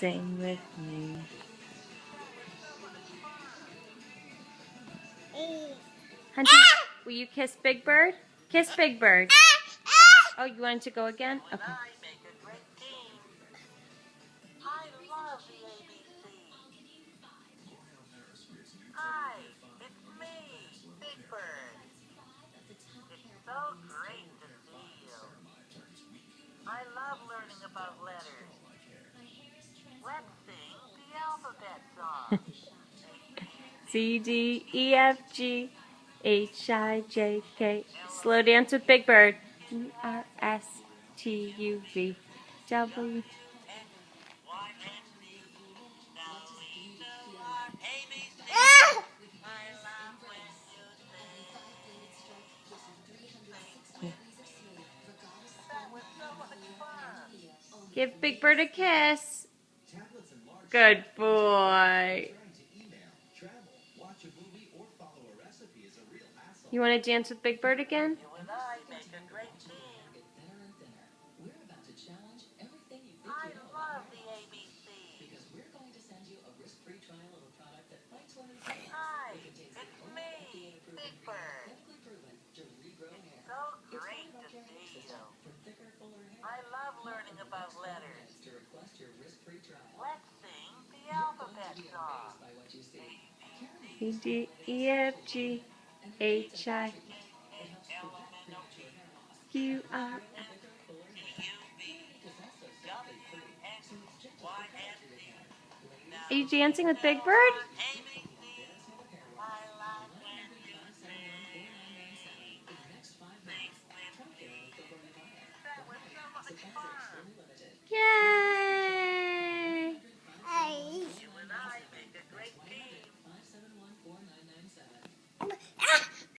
Sing with me. Huntie, will you kiss Big Bird? Kiss Big Bird. Oh, you wanted to go again? Okay. Hi, it's me, Big Bird. It's so great to see you. I love learning about letters. Let's sing the alphabet song. C, D, E, F, G, H, I, J, K. Slow dance with Big Bird. E, R, S, T, U, V, W. Give Big Bird a kiss. Good boy. You want to dance with Big Bird again? You and I make a great team. I love the ABC. Hi, it's me, Big Bird. It's so great to see you. I love learning about letters. Let's sing the alphabet song. C, D, E, F, G, H, I, Q, R, S. Are you dancing with Big Bird?